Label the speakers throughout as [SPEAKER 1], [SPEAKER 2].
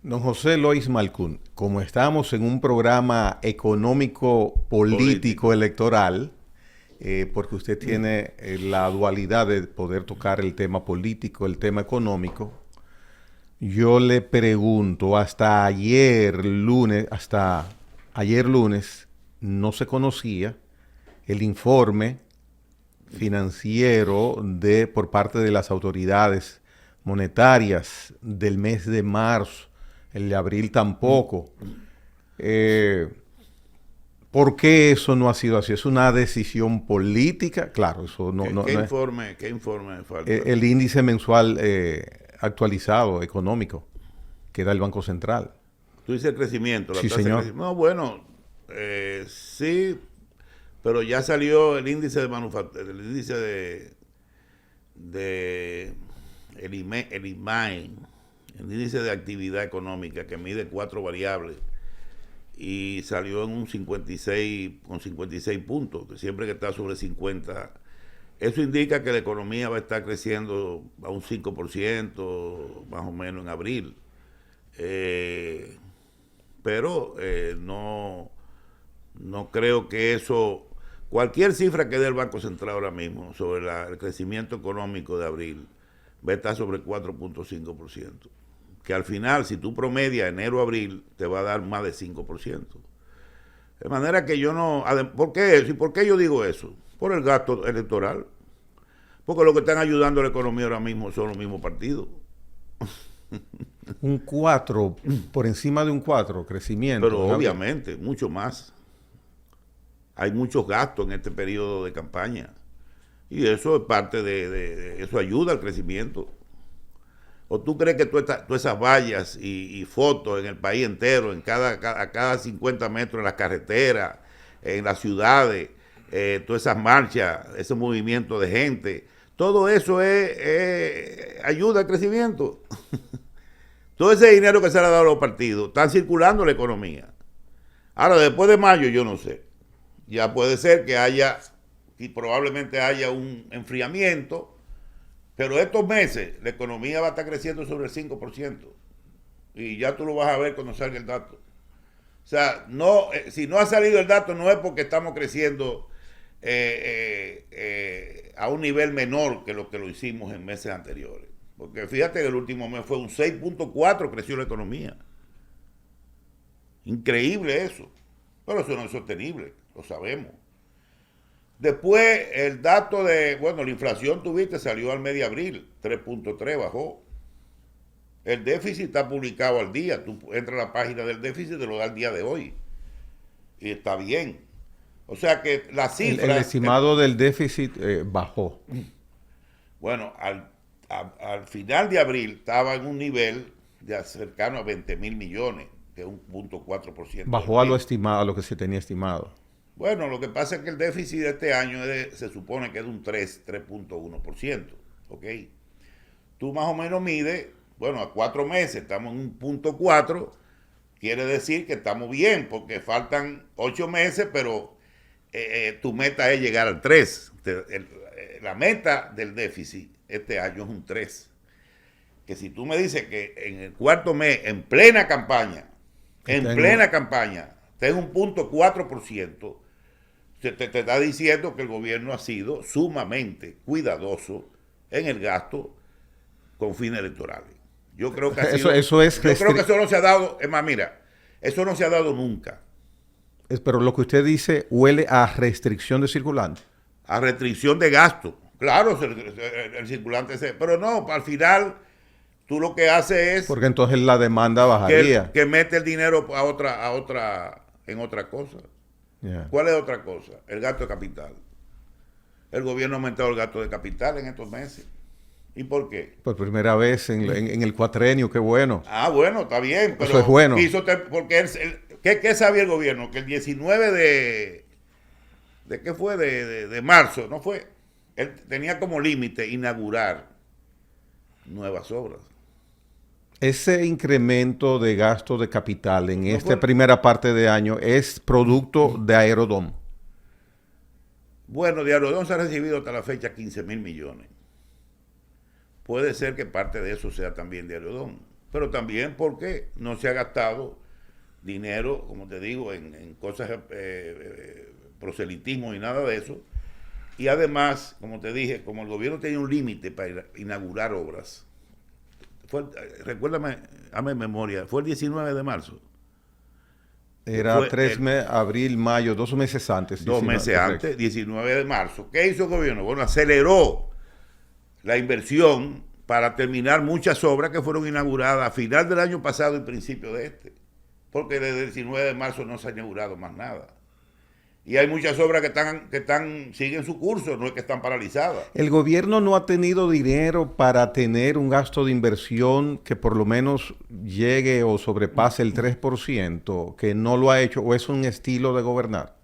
[SPEAKER 1] Don José Lois Malcún, como estamos en un programa económico político electoral, porque usted tiene la dualidad de poder tocar el tema político, el tema económico, yo le pregunto, hasta ayer lunes, no se conocía el informe financiero por parte de las autoridades monetarias del mes de marzo, el de abril tampoco. ¿Por qué eso no ha sido así? ¿Es una decisión política? Claro, eso no...
[SPEAKER 2] ¿Qué informe falta?
[SPEAKER 1] El índice mensual actualizado, económico, que da el Banco Central.
[SPEAKER 2] Tú dices el crecimiento, la
[SPEAKER 1] Sí,
[SPEAKER 2] tasa de
[SPEAKER 1] señor.
[SPEAKER 2] crecimiento. No, bueno, sí, pero ya salió el índice de manufactura, el índice de el IMAE, el índice de actividad económica que mide 4 variables y salió en un 56, con 56 puntos, que siempre que está sobre 50, eso indica que la economía va a estar creciendo a un 5% más o menos en abril. Pero no creo que eso, cualquier cifra que dé el Banco Central ahora mismo sobre el crecimiento económico de abril va a estar sobre 4.5%, que al final, si tú promedias enero-abril, te va a dar más de 5%. De manera que yo no... ¿Por qué eso? ¿Y por qué yo digo eso? Por el gasto electoral. Porque lo que están ayudando a la economía ahora mismo son los mismos partidos.
[SPEAKER 1] Un 4, por encima de un 4, crecimiento.
[SPEAKER 2] Pero obviamente, mucho más. Hay muchos gastos en este periodo de campaña. Y eso es parte eso ayuda al crecimiento. ¿O tú crees que todas esas vallas y fotos en el país entero, a cada 50 metros en las carreteras, en las ciudades, todas esas marchas, ese movimiento de gente, todo eso ayuda al crecimiento? Todo ese dinero que se le ha dado a los partidos está circulando en la economía. Ahora, después de mayo, yo no sé. Ya puede ser que haya, y probablemente haya un enfriamiento, pero estos meses la economía va a estar creciendo sobre el 5%. Y ya tú lo vas a ver cuando salga el dato. O sea, no, si no ha salido el dato no es porque estamos creciendo a un nivel menor que lo hicimos en meses anteriores. Porque fíjate que el último mes fue un 6.4 creció la economía. Increíble eso. Pero eso no es sostenible, lo sabemos. Después, el dato la inflación tuviste salió al mes de abril, 3.3 bajó. El déficit está publicado al día. Tú entras a la página del déficit y te lo da al día de hoy. Y está bien. O sea que la cifra...
[SPEAKER 1] El estimado del déficit bajó.
[SPEAKER 2] Bueno, al final de abril estaba en un nivel de cercano a 20.000 millones, que es un 0.4%.
[SPEAKER 1] Bajó a lo estimado, a lo que se tenía estimado.
[SPEAKER 2] Bueno, lo que pasa es que el déficit de este año se supone que es de un 3.1%. ¿Ok? Tú más o menos mides, bueno, a 4 meses estamos en un 0.4, quiere decir que estamos bien, porque faltan 8 meses, pero tu meta es llegar al 3. La meta del déficit este año es un 3. Que si tú me dices que en el cuarto mes, en plena campaña, tengo un 0.4%, te está diciendo que el gobierno ha sido sumamente cuidadoso en el gasto con fines electorales. Yo creo que
[SPEAKER 1] eso
[SPEAKER 2] no se ha dado, es más, mira, eso no se ha dado nunca.
[SPEAKER 1] Pero lo que usted dice huele a restricción de circulante.
[SPEAKER 2] A restricción de gasto. Claro, el circulante pero no, al final tú lo que haces es...
[SPEAKER 1] Porque entonces la demanda bajaría.
[SPEAKER 2] Que mete el dinero en otra cosa.
[SPEAKER 1] Yeah.
[SPEAKER 2] ¿Cuál es otra cosa? El gasto de capital. El gobierno ha aumentado el gasto de capital en estos meses. ¿Y por qué?
[SPEAKER 1] Por primera vez en el cuatrenio, qué bueno.
[SPEAKER 2] Ah, bueno, está bien, pero
[SPEAKER 1] eso es bueno.
[SPEAKER 2] Porque ¿qué sabía el gobierno? Que el 19 ¿de qué fue? De marzo, ¿no fue? Él tenía como límite inaugurar nuevas obras.
[SPEAKER 1] Ese incremento de gasto de capital en esta primera parte de año es producto de Aerodom.
[SPEAKER 2] Bueno, de Aerodom se ha recibido hasta la fecha 15.000 millones. Puede ser que parte de eso sea también de Aerodom. pero también porque no se ha gastado dinero, como te digo, en cosas, proselitismo y nada de eso. Y además, como te dije, como el gobierno tenía un límite para inaugurar obras, recuérdame, hazme memoria, fue el 19 de marzo.
[SPEAKER 1] Era abril, mayo, 2 meses antes.
[SPEAKER 2] 2 meses antes, 19 de marzo. ¿Qué hizo el gobierno? Bueno, aceleró la inversión para terminar muchas obras que fueron inauguradas a final del año pasado y principio de este. Porque desde el 19 de marzo no se ha inaugurado más nada. Y hay muchas obras que siguen su curso, no es que están paralizadas.
[SPEAKER 1] El gobierno no ha tenido dinero para tener un gasto de inversión que por lo menos llegue o sobrepase el 3%, que no lo ha hecho, o es un estilo de gobernar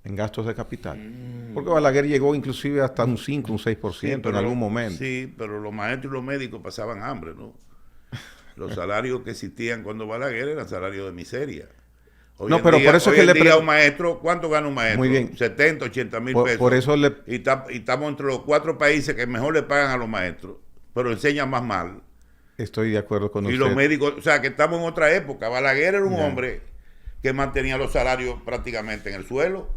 [SPEAKER 1] en gastos de capital. Porque Balaguer llegó inclusive hasta un 5, un 6% en algún momento.
[SPEAKER 2] Sí, pero los maestros y los médicos pasaban hambre, ¿no? Los salarios que existían cuando Balaguer eran salarios de miseria. Hoy
[SPEAKER 1] no, pero
[SPEAKER 2] día,
[SPEAKER 1] por eso es que le
[SPEAKER 2] pregunto un maestro, ¿cuánto gana un maestro?
[SPEAKER 1] Muy bien.
[SPEAKER 2] 70, 80 mil pesos.
[SPEAKER 1] Por eso
[SPEAKER 2] y estamos entre los 4 países que mejor le pagan a los maestros, pero enseñan más mal.
[SPEAKER 1] Estoy de acuerdo con usted.
[SPEAKER 2] Y los médicos, o sea, que estamos en otra época. Balaguer era un hombre que mantenía los salarios prácticamente en el suelo.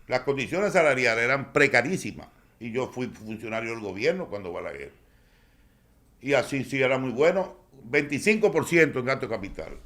[SPEAKER 2] Las condiciones salariales eran precarísimas. Y yo fui funcionario del gobierno cuando Balaguer. Y así sí era muy bueno. 25% en gasto de capital.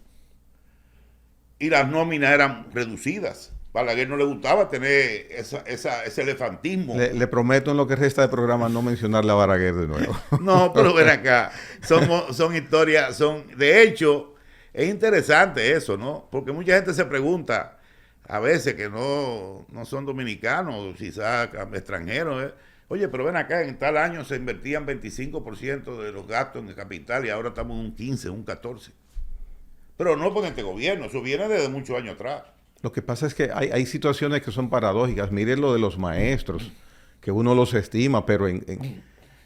[SPEAKER 2] Y las nóminas eran reducidas. Balaguer no le gustaba tener ese elefantismo.
[SPEAKER 1] Le prometo en lo que resta de programa no mencionarle a Balaguer de nuevo.
[SPEAKER 2] No, pero ven acá. Son historias, de hecho, es interesante eso, ¿no? Porque mucha gente se pregunta, a veces que no son dominicanos, quizás extranjeros, oye, pero ven acá, en tal año se invertían 25% de los gastos en el capital y ahora estamos en un 15, un 14%. Pero no por este gobierno, eso viene desde muchos años atrás.
[SPEAKER 1] Lo que pasa es que hay situaciones que son paradójicas. Miren lo de los maestros, que uno los estima, pero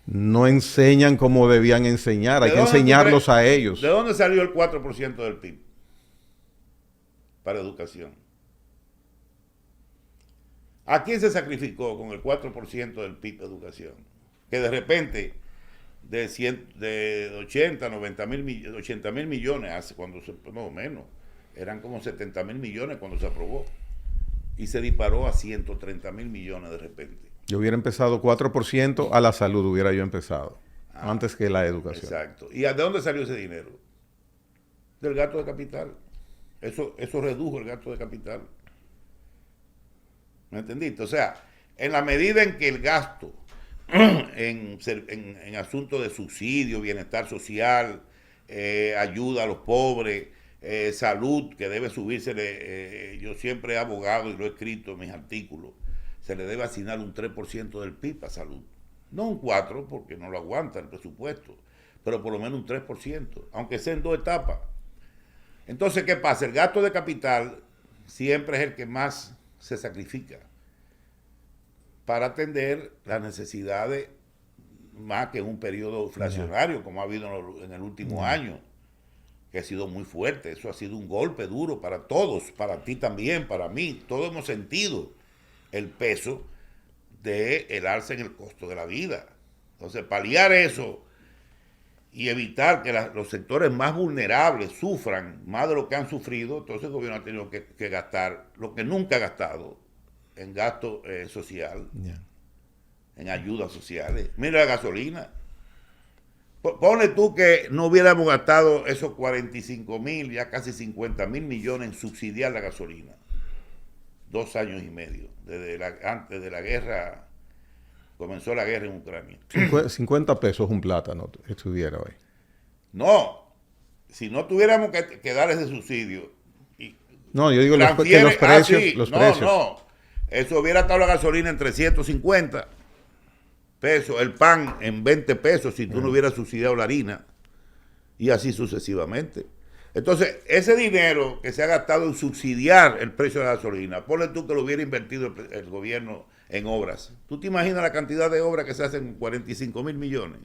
[SPEAKER 1] no enseñan como debían enseñar. Hay que enseñarlos a ellos.
[SPEAKER 2] ¿De dónde salió el 4% del PIB para educación? ¿A quién se sacrificó con el 4% del PIB de educación? Que de repente de 80, 90 mil, 80 mil millones hace cuando se, más o menos, eran como 70 mil millones cuando se aprobó y se disparó a 130 mil millones de repente.
[SPEAKER 1] Yo hubiera empezado 4% a la salud, hubiera yo empezado antes que la educación.
[SPEAKER 2] Exacto. ¿Y de dónde salió ese dinero? Del gasto de capital. Eso redujo el gasto de capital. ¿Me entendiste? O sea, en la medida en que el gasto en asuntos de subsidio, bienestar social, ayuda a los pobres, salud, que debe subirse, yo siempre he abogado y lo he escrito en mis artículos, se le debe asignar un 3% del PIB a salud. No un 4%, porque no lo aguanta el presupuesto, pero por lo menos un 3%, aunque sea en 2 etapas. Entonces, ¿qué pasa? El gasto de capital siempre es el que más se sacrifica para atender las necesidades más que en un periodo inflacionario como ha habido en el último año, que ha sido muy fuerte. Eso ha sido un golpe duro para todos, para ti también, para mí. Todos hemos sentido el peso del alza en el costo de la vida. Entonces, paliar eso y evitar que los sectores más vulnerables sufran más de lo que han sufrido, entonces el gobierno ha tenido que gastar lo que nunca ha gastado en gasto social, en ayudas sociales. Mira la gasolina. Ponle tú que no hubiéramos gastado esos 45 mil, ya casi 50 mil millones en subsidiar la gasolina. 2 años y medio, antes de la guerra, comenzó la guerra en Ucrania.
[SPEAKER 1] 50 pesos un plátano estuviera hoy.
[SPEAKER 2] No, si no tuviéramos que dar ese subsidio.
[SPEAKER 1] No, yo digo los precios.
[SPEAKER 2] Sí.
[SPEAKER 1] Los precios.
[SPEAKER 2] No. Eso hubiera estado la gasolina en 350 pesos, el pan en 20 pesos si tú no hubieras subsidiado la harina, y así sucesivamente. Entonces, ese dinero que se ha gastado en subsidiar el precio de la gasolina, ponle tú que lo hubiera invertido el gobierno en obras. ¿Tú te imaginas la cantidad de obras que se hacen con 45 mil millones?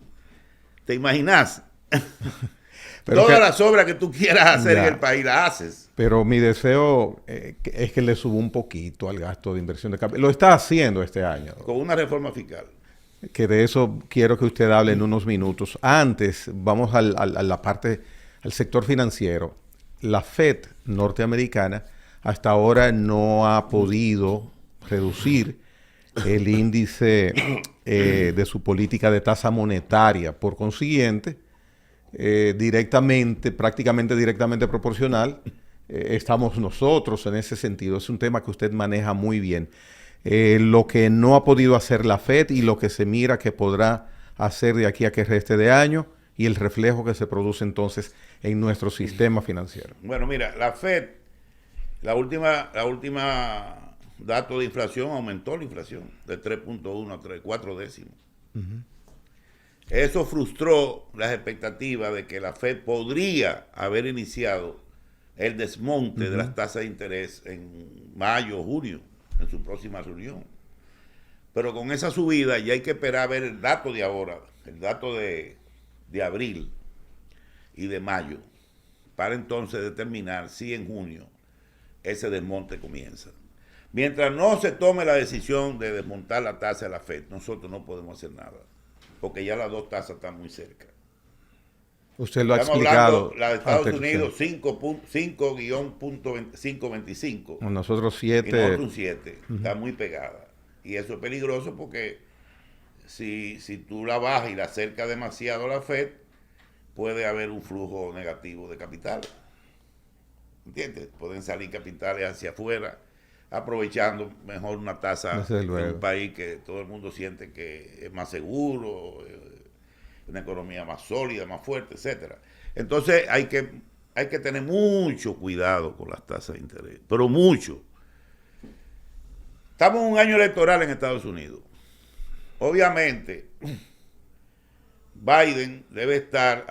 [SPEAKER 2] ¿Te imaginas? Todas las obras que tú quieras hacer en el país las haces.
[SPEAKER 1] Pero mi deseo es que le suba un poquito al gasto de inversión de capital. Lo está haciendo este año.
[SPEAKER 2] Con una reforma fiscal.
[SPEAKER 1] que de eso quiero que usted hable en unos minutos. Antes, vamos a la parte, al sector financiero. La Fed norteamericana hasta ahora no ha podido reducir el índice de su política de tasa monetaria. Por consiguiente, prácticamente directamente proporcional, estamos nosotros en ese sentido. Es un tema que usted maneja muy bien. Lo que no ha podido hacer la Fed y lo que se mira que podrá hacer de aquí a que reste de año y el reflejo que se produce entonces en nuestro sistema financiero.
[SPEAKER 2] Bueno, mira, la Fed, la última dato de inflación aumentó la inflación de 3.1 a 4 décimos. Eso frustró las expectativas de que la Fed podría haber iniciado el desmonte de las tasas de interés en mayo o junio, en su próxima reunión. Pero con esa subida ya hay que esperar a ver el dato de ahora, el dato de abril y de mayo, para entonces determinar si en junio ese desmonte comienza. Mientras no se tome la decisión de desmontar la tasa de la Fed, nosotros no podemos hacer nada, porque ya las dos tasas están muy cerca.
[SPEAKER 1] Usted lo ha explicado.
[SPEAKER 2] La de Estados Unidos 5-525.
[SPEAKER 1] Nosotros 7.
[SPEAKER 2] Y nosotros un 7. Está muy pegada. Y eso es peligroso porque si tú la bajas y la acercas demasiado a la Fed, puede haber un flujo negativo de capital. ¿Entiendes? Pueden salir capitales hacia afuera, aprovechando mejor una tasa en un país que todo el mundo siente que es más seguro, una economía más sólida, más fuerte, etcétera. Entonces hay que tener mucho cuidado con las tasas de interés, pero mucho. Estamos en un año electoral en Estados Unidos. Obviamente, Biden debe estar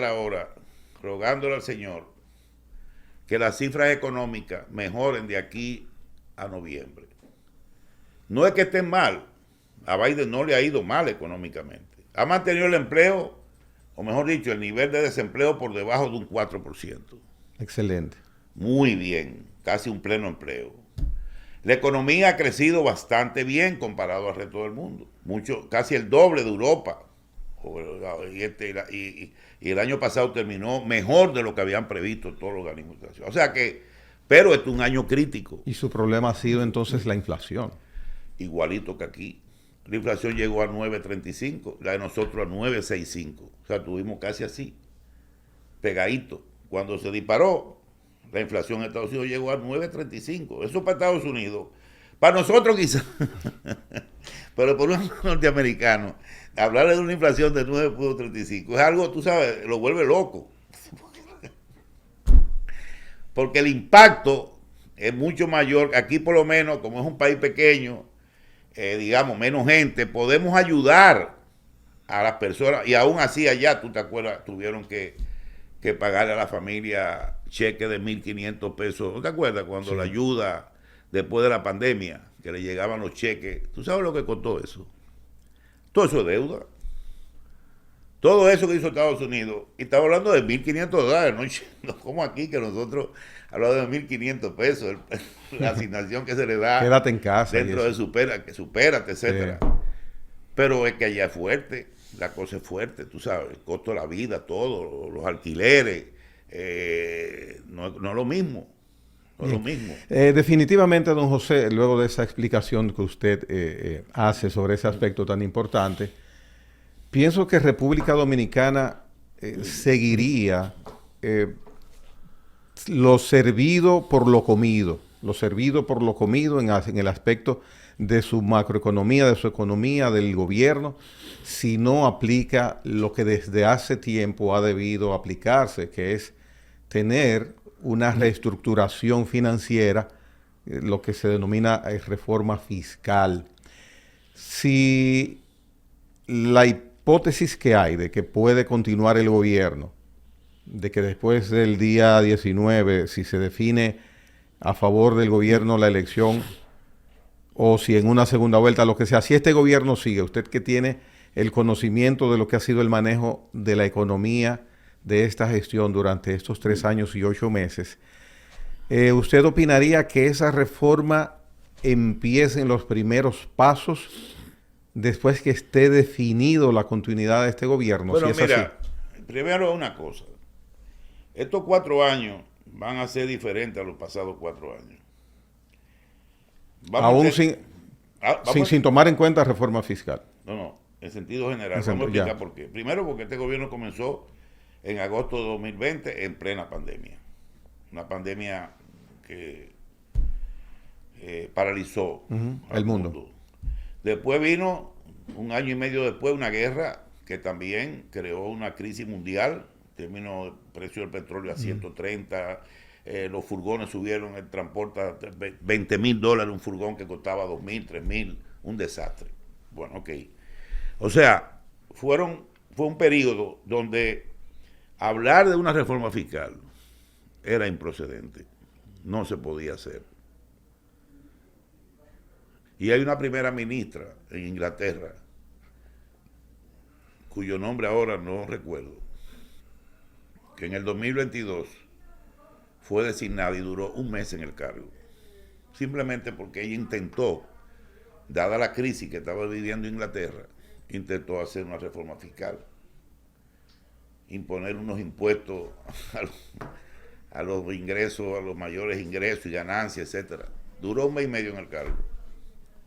[SPEAKER 2] ahora rogándole al Señor que las cifras económicas mejoren de aquí a noviembre. No es que estén mal, a Biden no le ha ido mal económicamente. Ha mantenido el empleo, o mejor dicho, el nivel de desempleo por debajo de un 4%.
[SPEAKER 1] Excelente.
[SPEAKER 2] Muy bien, casi un pleno empleo. La economía ha crecido bastante bien comparado al resto del mundo. Casi el doble de Europa. Y el año pasado terminó mejor de lo que habían previsto todos los organismos internacionales. O sea que, pero esto es un año crítico.
[SPEAKER 1] Y su problema ha sido entonces la inflación.
[SPEAKER 2] Igualito que aquí. La inflación llegó a 9.35, la de nosotros a 9.65. O sea, tuvimos casi así, pegadito. Cuando se disparó, la inflación en Estados Unidos llegó a 9.35. Eso para Estados Unidos. Para nosotros quizás, pero por un norteamericano, hablarle de una inflación de 9.35 es algo, tú sabes, lo vuelve loco. Porque el impacto es mucho mayor. Aquí por lo menos, como es un país pequeño, digamos, menos gente, podemos ayudar a las personas, y aún así allá, tú te acuerdas, tuvieron que pagarle a la familia cheque de 1.500 pesos, ¿no te acuerdas? Cuando sí. La ayuda, después de la pandemia, que le llegaban los cheques, ¿tú sabes lo que costó eso? Todo eso es deuda. Todo eso que hizo Estados Unidos, y estamos hablando de $1.500, no como aquí que nosotros hablamos de 1.500 pesos, la asignación que se le da.
[SPEAKER 1] Quédate en casa.
[SPEAKER 2] Dentro de supérate, etcétera. Sí. Pero es que allá es fuerte, la cosa es fuerte, tú sabes, el costo de la vida, todo, los alquileres, no es lo mismo. No es lo mismo.
[SPEAKER 1] Definitivamente, don José, luego de esa explicación que usted hace sobre ese aspecto tan importante, pienso que República Dominicana seguiría lo servido por lo comido en el aspecto de su macroeconomía, de su economía, del gobierno, si no aplica lo que desde hace tiempo ha debido aplicarse, que es tener una reestructuración financiera, lo que se denomina reforma fiscal. Si la hipótesis que hay de que puede continuar el gobierno, de que después del día 19, si se define a favor del gobierno la elección, o si en una segunda vuelta, lo que sea, si este gobierno sigue, usted que tiene el conocimiento de lo que ha sido el manejo de la economía de esta gestión durante estos 3 años y 8 meses, ¿usted opinaría que esa reforma empiece en los primeros pasos después que esté definido la continuidad de este gobierno?
[SPEAKER 2] Bueno,
[SPEAKER 1] si es
[SPEAKER 2] mira,
[SPEAKER 1] así.
[SPEAKER 2] primero una cosa. Estos 4 años van a ser diferentes a los pasados 4 años.
[SPEAKER 1] Aún sin tomar en cuenta reforma fiscal.
[SPEAKER 2] No, en sentido general. Vamos a explicar por qué. Primero, porque este gobierno comenzó en agosto de 2020 en plena pandemia. Una pandemia que paralizó
[SPEAKER 1] el mundo.
[SPEAKER 2] Después vino, un año y medio después, una guerra que también creó una crisis mundial. Terminó el precio del petróleo a 130, los furgones subieron el transporte a $20,000 un furgón que costaba 2,000, 3,000, un desastre. Bueno, ok. O sea, fue un periodo donde hablar de una reforma fiscal era improcedente, no se podía hacer. Y hay una primera ministra en Inglaterra, cuyo nombre ahora no recuerdo, que en el 2022 fue designada y duró un mes en el cargo, simplemente porque ella intentó, dada la crisis que estaba viviendo Inglaterra, intentó hacer una reforma fiscal, imponer unos impuestos a los ingresos, a los mayores ingresos y ganancias, etcétera. Duró un mes y medio en el cargo.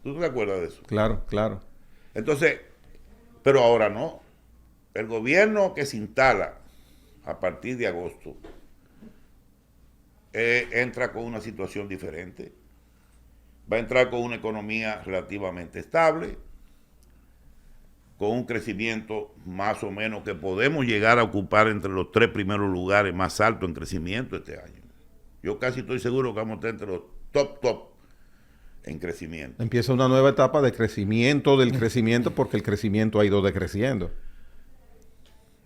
[SPEAKER 2] ¿Tú te acuerdas de eso?
[SPEAKER 1] Claro, claro.
[SPEAKER 2] Entonces, pero ahora no. El gobierno que se instala a partir de agosto entra con una situación diferente. Va a entrar con una economía relativamente estable, con un crecimiento más o menos que podemos llegar a ocupar entre los 3 primeros lugares más altos en crecimiento este año. Yo casi estoy seguro que vamos a estar entre los top en crecimiento.
[SPEAKER 1] Empieza una nueva etapa de crecimiento del crecimiento, porque el crecimiento ha ido decreciendo.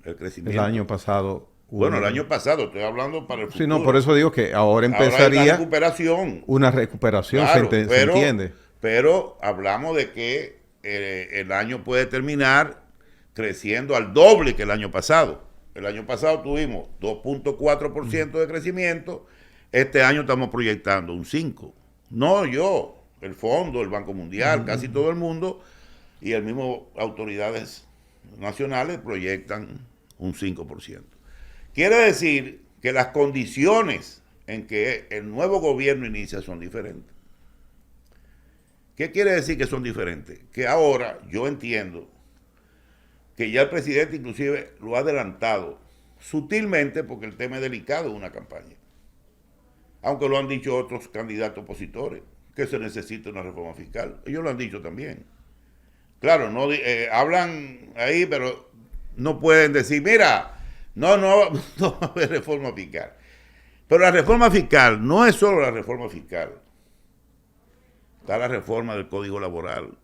[SPEAKER 2] El crecimiento.
[SPEAKER 1] El año pasado.
[SPEAKER 2] Bueno, el año pasado, estoy hablando para el futuro.
[SPEAKER 1] Sí, no, por eso digo que ahora empezaría
[SPEAKER 2] una recuperación.
[SPEAKER 1] Una recuperación,
[SPEAKER 2] claro,
[SPEAKER 1] se entiende.
[SPEAKER 2] Pero hablamos de que el año puede terminar creciendo al doble que el año pasado. El año pasado tuvimos 2.4% de crecimiento. Este año estamos proyectando un 5%. No yo, el Fondo, el Banco Mundial, casi todo el mundo, y el mismo autoridades nacionales proyectan un 5%. Quiere decir que las condiciones en que el nuevo gobierno inicia son diferentes. ¿Qué quiere decir que son diferentes? Que ahora yo entiendo que ya el presidente inclusive lo ha adelantado sutilmente, porque el tema es delicado en una campaña. Aunque lo han dicho otros candidatos opositores, que se necesita una reforma fiscal. Ellos lo han dicho también. Claro, no hablan ahí, pero no pueden decir, mira, no va a haber reforma fiscal. Pero la reforma fiscal no es solo la reforma fiscal. Está la reforma del Código Laboral,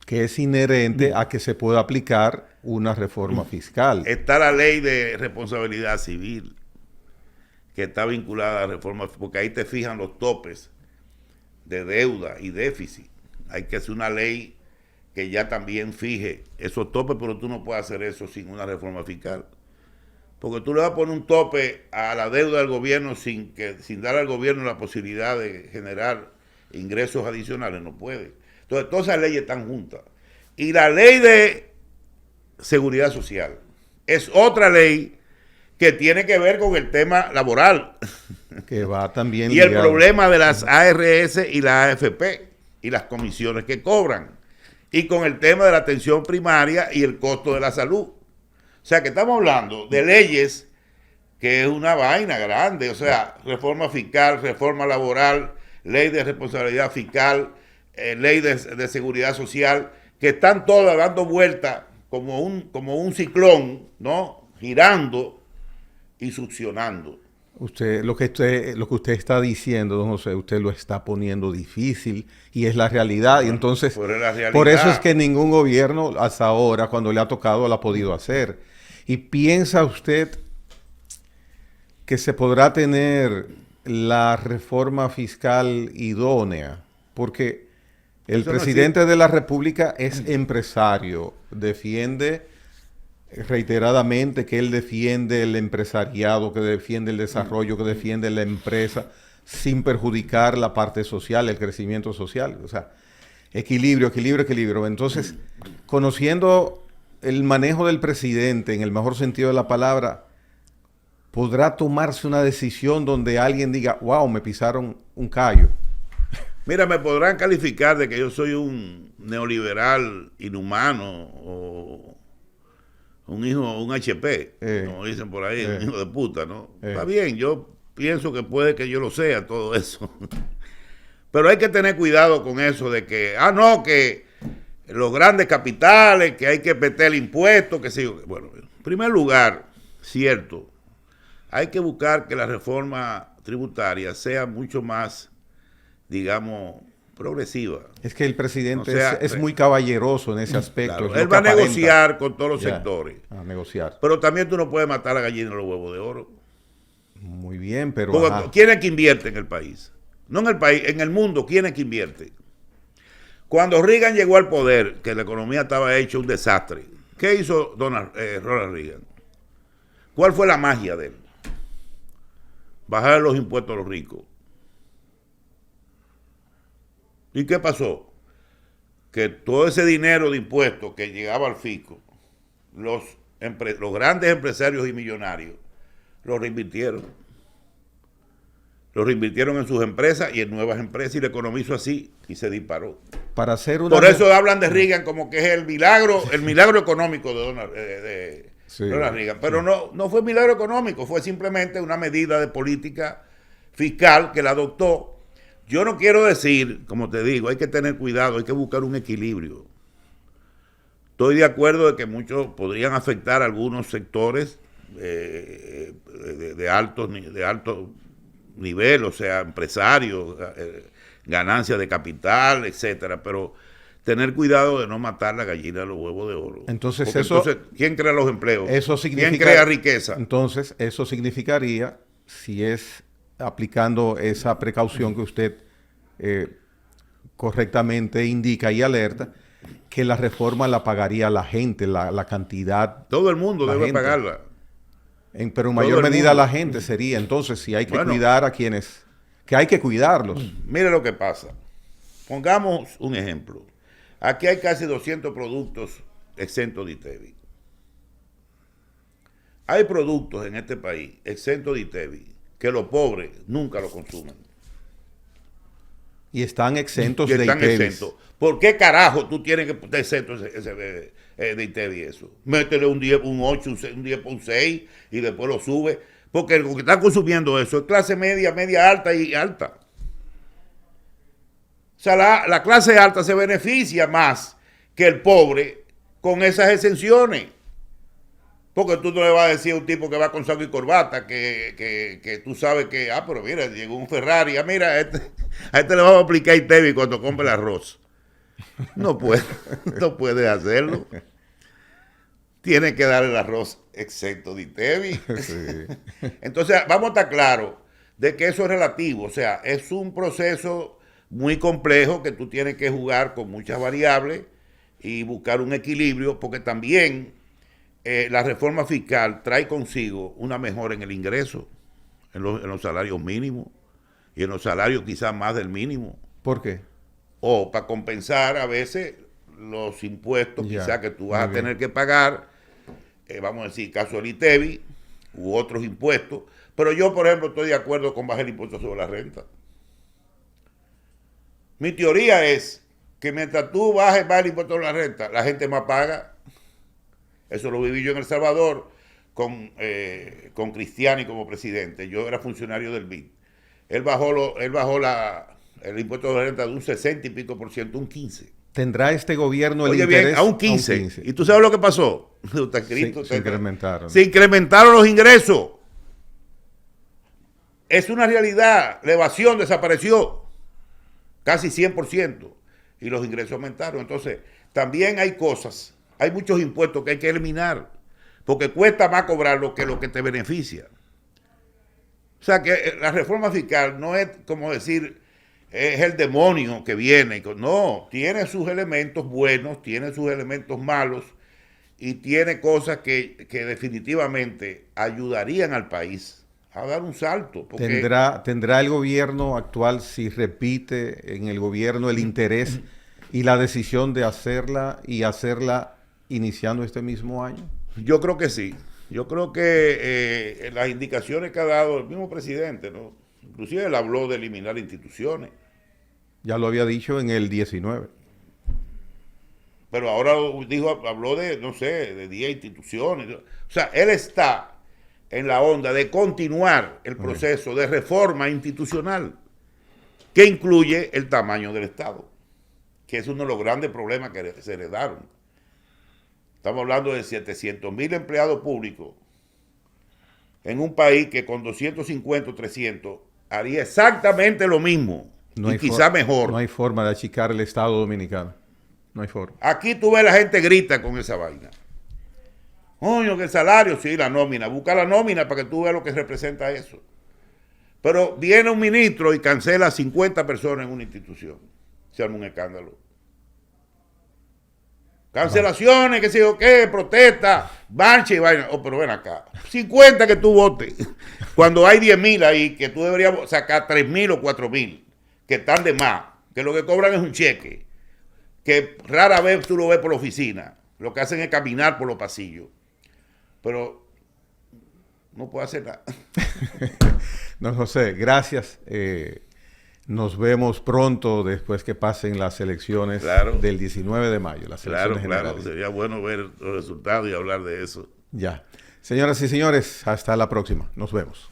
[SPEAKER 1] que es inherente a que se pueda aplicar una reforma fiscal.
[SPEAKER 2] Está la ley de responsabilidad civil, que está vinculada a la reforma, porque ahí te fijan los topes de deuda y déficit. Hay que hacer una ley que ya también fije esos topes, pero tú no puedes hacer eso sin una reforma fiscal. Porque tú le vas a poner un tope a la deuda del gobierno sin dar al gobierno la posibilidad de generar ingresos adicionales, no puede. Entonces, todas esas leyes están juntas. Y la ley de seguridad social es otra ley que tiene que ver con el tema laboral.
[SPEAKER 1] Que va también.
[SPEAKER 2] Y el problema de las ARS y la AFP y las comisiones que cobran. Y con el tema de la atención primaria y el costo de la salud. O sea, que estamos hablando de leyes que es una vaina grande. O sea, reforma fiscal, reforma laboral, ley de responsabilidad fiscal, ley de seguridad social, que están todas dando vueltas como un ciclón, ¿no? Girando y succionando.
[SPEAKER 1] Lo que usted está diciendo, don José, usted lo está poniendo difícil y es la realidad. Bueno, y entonces, por eso es que ningún gobierno hasta ahora, cuando le ha tocado, lo ha podido hacer. ¿Y piensa usted que se podrá tener la reforma fiscal idónea? Porque el presidente de la República es empresario, defiende reiteradamente que él defiende el empresariado, que defiende el desarrollo, que defiende la empresa, sin perjudicar la parte social, el crecimiento social. O sea, Equilibrio, equilibrio, equilibrio. Entonces, conociendo el manejo del presidente en el mejor sentido de la palabra, ¿podrá tomarse una decisión donde alguien diga, wow, me pisaron un callo?
[SPEAKER 2] Mira, me podrán calificar de que yo soy un neoliberal inhumano o un hijo, un HP, como dicen por ahí, un hijo de puta, ¿no? Está bien, yo pienso que puede que yo lo sea, todo eso. Pero hay que tener cuidado con eso de que, no, que los grandes capitales, que hay que meter el impuesto, que sé yo. Bueno, en primer lugar, cierto, hay que buscar que la reforma tributaria sea mucho más, digamos, progresiva.
[SPEAKER 1] Es que el presidente es muy caballeroso en ese aspecto.
[SPEAKER 2] Claro, él va a negociar con todos los sectores.
[SPEAKER 1] A negociar.
[SPEAKER 2] Pero también tú no puedes matar a la gallina en los huevos de oro.
[SPEAKER 1] Muy bien, pero...
[SPEAKER 2] ¿Quién es que invierte en el país? No en el país, en el mundo, ¿quién es que invierte? Cuando Reagan llegó al poder, que la economía estaba hecha un desastre, ¿qué hizo Ronald Reagan? ¿Cuál fue la magia de él? Bajar los impuestos a los ricos. ¿Y qué pasó? Que todo ese dinero de impuestos que llegaba al fisco, los grandes empresarios y millonarios lo reinvirtieron. Lo reinvirtieron en sus empresas y en nuevas empresas y la economía hizo así y se disparó.
[SPEAKER 1] Para hacer una...
[SPEAKER 2] Por eso hablan de Reagan como que es el milagro económico de Donald Reagan. Pero no fue milagro económico, fue simplemente una medida de política fiscal que la adoptó. Yo no quiero decir, como te digo, hay que tener cuidado, hay que buscar un equilibrio. Estoy de acuerdo de que muchos podrían afectar a algunos sectores de alto nivel, o sea, empresarios, ganancias de capital, etcétera, pero tener cuidado de no matar la gallina de los huevos de oro.
[SPEAKER 1] Entonces,
[SPEAKER 2] ¿quién crea los empleos?
[SPEAKER 1] ¿Quién
[SPEAKER 2] crea riqueza?
[SPEAKER 1] Entonces, eso significaría, si es aplicando esa precaución que usted correctamente indica y alerta, que la reforma la pagaría la gente, la cantidad.
[SPEAKER 2] Todo el mundo debe pagarla.
[SPEAKER 1] Pero en mayor medida la gente sería. Entonces, si hay que cuidar a quienes, que hay que cuidarlos.
[SPEAKER 2] Mire lo que pasa. Pongamos un ejemplo. Aquí hay casi 200 productos exentos de ITEVI. Hay productos en este país exentos de ITEVI que los pobres nunca lo consumen.
[SPEAKER 1] Y están exentos de ITEVI.
[SPEAKER 2] ¿Por qué carajo tú tienes que estar exento de ITEVI eso? Métele un 10, un 8, un 10, un 6 y después lo sube. Porque el que está consumiendo eso es clase media, media alta y alta. O sea, la clase alta se beneficia más que el pobre con esas exenciones. Porque tú no le vas a decir a un tipo que va con saco y corbata que tú sabes que, pero mira, llegó un Ferrari, mira, a este le vamos a aplicar ITEVI cuando compre el arroz. No puede hacerlo. Tiene que dar el arroz exento de ITEVI. Sí. Entonces, vamos a estar claros de que eso es relativo. O sea, es un proceso muy complejo que tú tienes que jugar con muchas variables y buscar un equilibrio, porque también la reforma fiscal trae consigo una mejora en el ingreso, en los salarios mínimos y en los salarios quizás más del mínimo.
[SPEAKER 1] ¿Por qué?
[SPEAKER 2] O para compensar a veces los impuestos quizás que tú vas a tener que pagar, vamos a decir, caso del ITEVI u otros impuestos. Pero yo, por ejemplo, estoy de acuerdo con bajar el impuesto sobre la renta. Mi teoría es que mientras tú bajes el impuesto sobre la renta, la gente más paga. Eso lo viví yo en El Salvador con Cristiani como presidente. Yo era funcionario del BID. Él bajó el impuesto de la renta de un 60 y pico por ciento, un 15.
[SPEAKER 1] ¿Tendrá este gobierno el interés?
[SPEAKER 2] Bien, a un 15. ¿Y tú sabes lo que pasó?
[SPEAKER 1] Se incrementaron.
[SPEAKER 2] Se incrementaron los ingresos. Es una realidad. La evasión desapareció casi 100% y los ingresos aumentaron. Entonces, también hay cosas, hay muchos impuestos que hay que eliminar porque cuesta más cobrarlo que lo que te beneficia. O sea que la reforma fiscal no es como decir es el demonio que viene. No, tiene sus elementos buenos, tiene sus elementos malos y tiene cosas que definitivamente ayudarían al país a dar un salto.
[SPEAKER 1] ¿Tendrá el gobierno actual, si repite en el gobierno, el interés ¿Y la decisión de hacerla y hacerla iniciando este mismo año?
[SPEAKER 2] Yo creo que sí. Yo creo que las indicaciones que ha dado el mismo presidente, ¿no? Inclusive él habló de eliminar instituciones.
[SPEAKER 1] Ya lo había dicho en el 19.
[SPEAKER 2] Pero ahora habló de, no sé, de 10 instituciones. O sea, él está en la onda de continuar el proceso de reforma institucional que incluye el tamaño del Estado, que es uno de los grandes problemas que se heredaron. Estamos hablando de 700,000 empleados públicos en un país que con 250 o 300 haría exactamente lo mismo y quizá mejor.
[SPEAKER 1] No hay forma de achicar el Estado dominicano. No hay forma.
[SPEAKER 2] Aquí tú ves la gente grita con esa vaina. Coño, que el salario, sí, la nómina. Busca la nómina para que tú veas lo que representa eso. Pero viene un ministro y cancela 50 personas en una institución. Se arma un escándalo. Cancelaciones, qué sé yo qué, protesta, marcha y vaina. Oh, pero ven acá. 50 que tú votes. Cuando hay 10,000 ahí, que tú deberías sacar 3,000 o 4,000, que están de más, que lo que cobran es un cheque, que rara vez tú lo ves por la oficina. Lo que hacen es caminar por los pasillos. Pero no puedo hacer nada.
[SPEAKER 1] Don José, gracias. Nos vemos pronto después que pasen las elecciones del 19 de mayo. Las elecciones generales.
[SPEAKER 2] Claro. Sería bueno ver los resultados y hablar de eso.
[SPEAKER 1] Ya. Señoras y señores, hasta la próxima. Nos vemos.